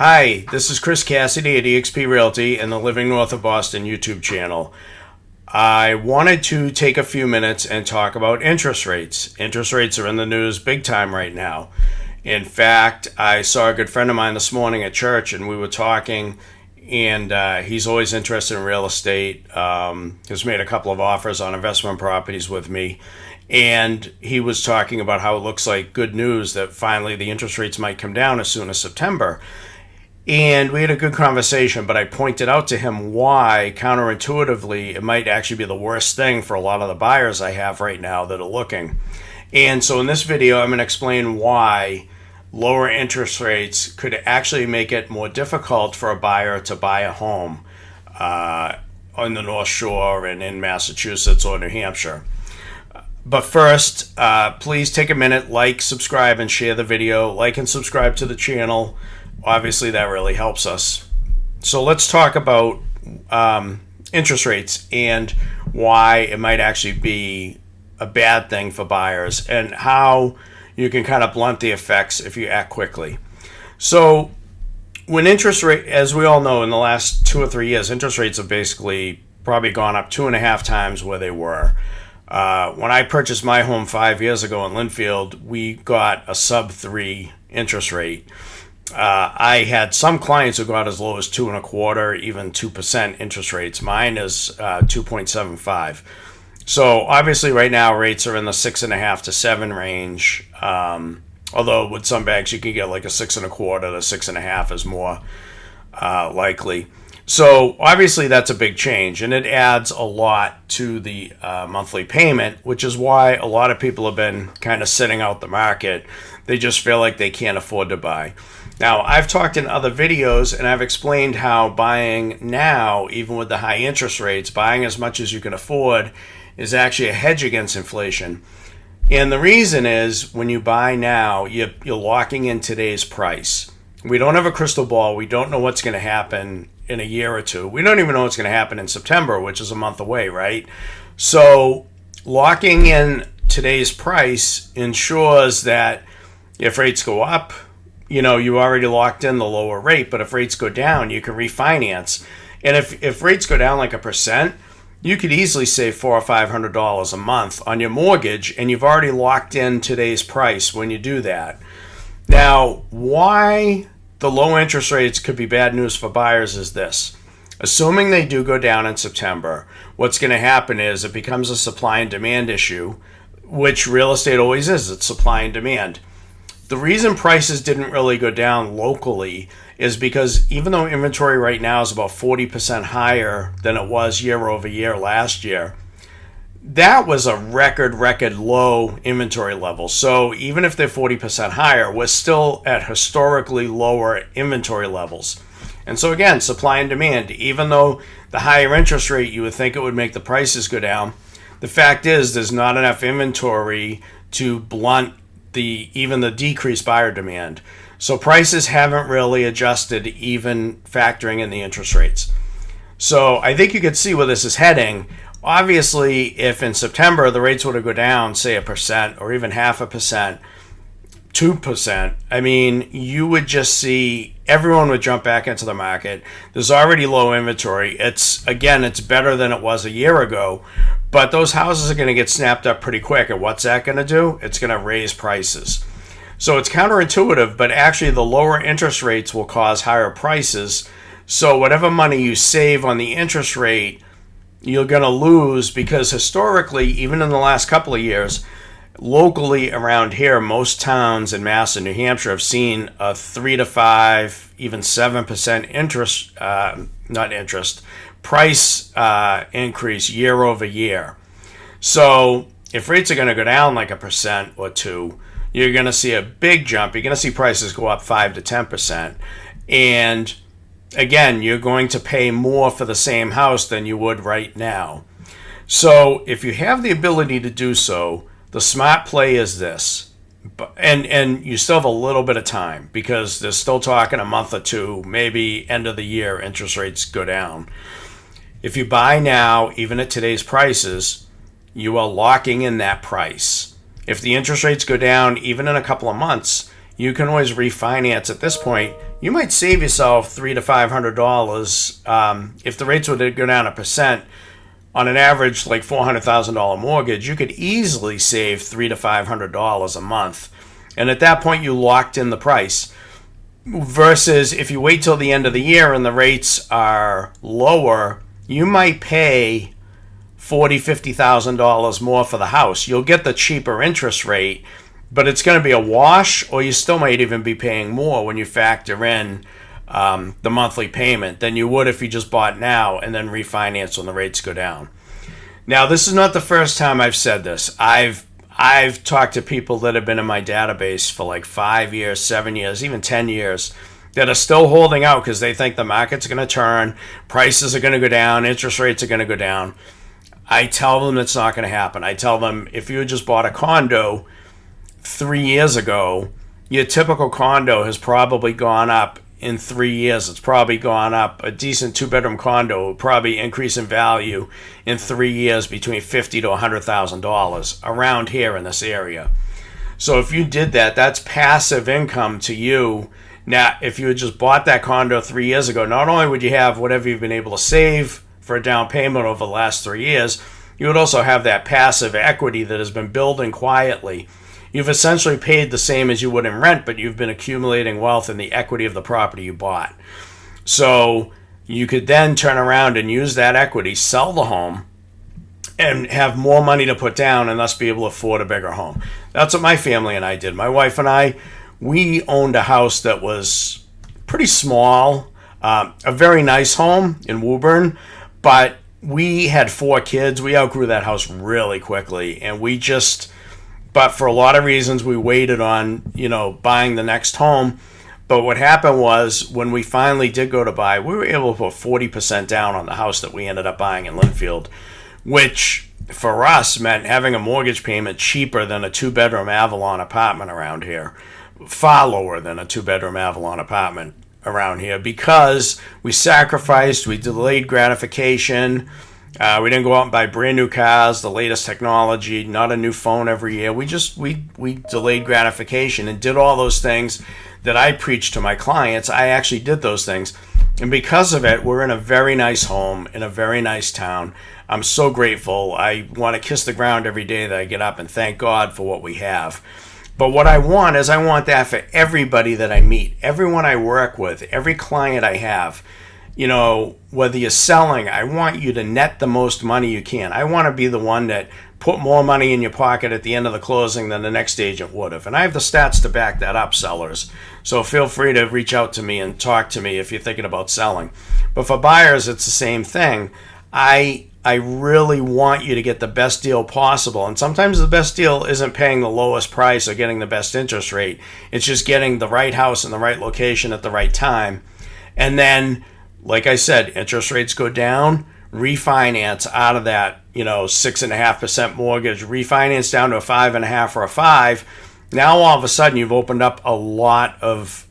Hi, this is Chris Cassidy at eXp Realty and the Living North of Boston YouTube channel. I wanted to take a few minutes and talk about interest rates. Interest rates are in the news big time right now. In fact, I saw a good friend of mine this morning at church and we were talking, and he's always interested in real estate. He's made a couple of offers on investment properties with me. And he was talking about how it looks like good news that finally the interest rates might come down as soon as September. And we had a good conversation, but I pointed out to him why, counterintuitively, it might actually be the worst thing for a lot of the buyers I have right now that are looking. And so in this video, I'm going to explain why lower interest rates could actually make it more difficult for a buyer to buy a home on the North Shore and in Massachusetts or New Hampshire. But first, please take a minute, like, subscribe, and share the video. Like and subscribe to the channel. Obviously, that really helps us. So let's talk about interest rates and why it might actually be a bad thing for buyers and how you can kind of blunt the effects if you act quickly. So when interest rate, as we all know, in the last 2 or 3 years, interest rates have basically probably gone up 2.5 times where they were. When I purchased my home 5 years ago in Linfield, we got a sub-3 interest rate. I had some clients who got as low as 2.25%, even 2% interest rates. Mine is 2.75. So obviously right now rates are in the 6.5 to 7 range. Although with some banks you can get like a 6.25 to 6.5 is more likely. So obviously that's a big change, and it adds a lot to the monthly payment, which is why a lot of people have been kind of sitting out the market. They just feel like they can't afford to buy. Now, I've talked in other videos and I've explained how buying now, even with the high interest rates, buying as much as you can afford is actually a hedge against inflation. And the reason is when you buy now, you're locking in today's price. We don't have a crystal ball. We don't know what's going to happen in a year or two. We don't even know what's going to happen in September, which is a month away, right? So locking in today's price ensures that if rates go up, you already locked in the lower rate, but if rates go down, you can refinance. And if rates go down like 1%, you could easily save $400 or $500 a month on your mortgage, and you've already locked in today's price when you do that. Now, why the low interest rates could be bad news for buyers is this. Assuming they do go down in September, what's going to happen is it becomes a supply and demand issue, which real estate always is. It's supply and demand. The reason prices didn't really go down locally is because even though inventory right now is about 40% higher than it was year over year last year, that was a record low inventory level. So even if they're 40% higher, we're still at historically lower inventory levels. And so again, supply and demand, even though the higher interest rate, you would think it would make the prices go down, the fact is there's not enough inventory to blunt even the decreased buyer demand. So prices haven't really adjusted, even factoring in the interest rates. So I think you could see where this is heading. Obviously, if in September the rates were to go down, say 1% or even 0.5%, 2%, I mean, you would just see everyone would jump back into the market. There's already low inventory. It's better than it was a year ago, but those houses are going to get snapped up pretty quick. And what's that going to do? It's going to raise prices. So it's counterintuitive, but actually the lower interest rates will cause higher prices. So whatever money you save on the interest rate, you're going to lose, because historically, even in the last couple of years, locally around here, most towns in Mass and New Hampshire have seen a 3 to 5, even 7% price increase year over year. So if rates are going to go down like 1% or 2%, you're going to see a big jump. You're going to see prices go up 5 to 10%. And again, you're going to pay more for the same house than you would right now. So if you have the ability to do so, the smart play is this. And you still have a little bit of time, because they're still talking a month or two, maybe end of the year, interest rates go down. If you buy now, even at today's prices, you are locking in that price. If the interest rates go down even in a couple of months, you can always refinance at this point. You might save yourself $300 to $500 if the rates were to go down 1%. On an average, like $400,000 mortgage, you could easily save $300 to $500 a month. And at that point, you locked in the price. Versus if you wait till the end of the year and the rates are lower, you might pay $40,000, $50,000 more for the house. You'll get the cheaper interest rate, but it's going to be a wash, or you still might even be paying more when you factor in the monthly payment than you would if you just bought now and then refinance when the rates go down. Now, this is not the first time I've said this. I've talked to people that have been in my database for like 5 years, 7 years, even 10 years that are still holding out because they think the market's going to turn, prices are going to go down, interest rates are going to go down. I tell them it's not going to happen. I tell them if you had just bought a condo 3 years ago, your typical condo has probably gone up in 3 years. It's probably gone up. A decent 2-bedroom condo will probably increase in value in 3 years between $50,000 to $100,000 around here in this area. So if you did that, that's passive income to you. Now, if you had just bought that condo 3 years ago, not only would you have whatever you've been able to save for a down payment over the last 3 years, you would also have that passive equity that has been building quietly. You've essentially paid the same as you would in rent, but you've been accumulating wealth in the equity of the property you bought. So you could then turn around and use that equity, sell the home, and have more money to put down and thus be able to afford a bigger home. That's what my family and I did. My wife and I, we owned a house that was pretty small, a very nice home in Woburn, but we had 4 kids. We outgrew that house really quickly, and but for a lot of reasons, we waited on, buying the next home. But what happened was when we finally did go to buy, we were able to put 40% down on the house that we ended up buying in Linfield, which for us meant having a mortgage payment cheaper than a 2-bedroom Avalon apartment around here, far lower than a 2-bedroom Avalon apartment around here, because we sacrificed, we delayed gratification. We didn't go out and buy brand new cars, the latest technology, not a new phone every year. We delayed gratification and did all those things that I preach to my clients. I actually did those things. And because of it, we're in a very nice home in a very nice town. I'm so grateful. I want to kiss the ground every day that I get up and thank God for what we have. But what I want that for everybody that I meet, everyone I work with, every client I have. Whether you're selling, I want you to net the most money you can. I want to be the one that put more money in your pocket at the end of the closing than the next agent would have. And I have the stats to back that up, sellers. So feel free to reach out to me and talk to me if you're thinking about selling. But for buyers, it's the same thing. I really want you to get the best deal possible. And sometimes the best deal isn't paying the lowest price or getting the best interest rate. It's just getting the right house in the right location at the right time. And then, like I said, interest rates go down, refinance out of that, 6.5% mortgage, refinance down to a 5.5 or a 5. Now all of a sudden you've opened up a lot of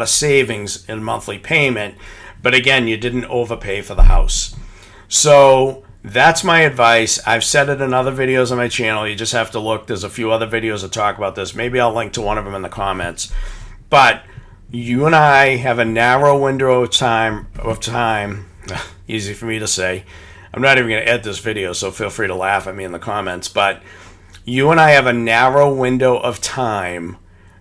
savings in monthly payment, but again, you didn't overpay for the house. So that's my advice. I've said it in other videos on my channel. You just have to look. There's a few other videos that talk about this. Maybe I'll link to one of them in the comments. But you and I have a narrow window of time, easy for me to say. I'm not even going to edit this video, so feel free to laugh at me in the comments. But you and I have a narrow window of time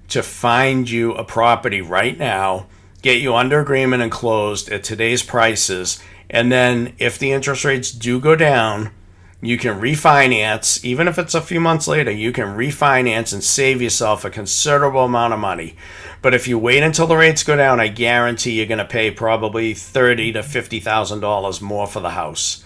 to find you a property right now, get you under agreement and closed at today's prices, and then if the interest rates do go down, you can refinance. Even if it's a few months later, you can refinance and save yourself a considerable amount of money. But if you wait until the rates go down, I guarantee you're going to pay probably $30,000 to $50,000 more for the house.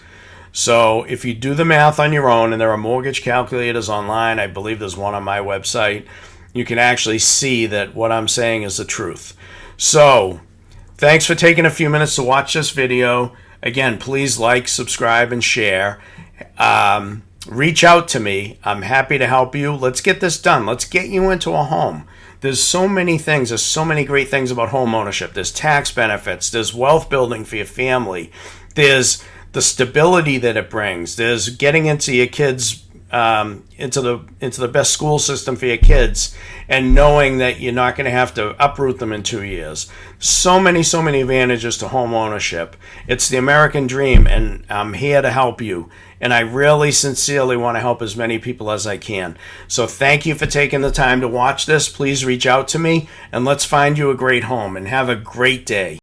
So if you do the math on your own, and there are mortgage calculators online, I believe there's one on my website, you can actually see that what I'm saying is the truth. So thanks for taking a few minutes to watch this video. Again, please like, subscribe, and share. Reach out to me. I'm happy to help you. Let's get this done. Let's get you into a home. There's so many things. There's so many great things about home ownership. There's tax benefits. There's wealth building for your family. There's the stability that it brings. There's getting into your kids' into the best school system for your kids, and knowing that you're not going to have to uproot them in 2 years. So many advantages to home ownership. It's the American dream, and I'm here to help you. And I really sincerely want to help as many people as I can. So thank you for taking the time to watch this. Please reach out to me, and let's find you a great home, and have a great day.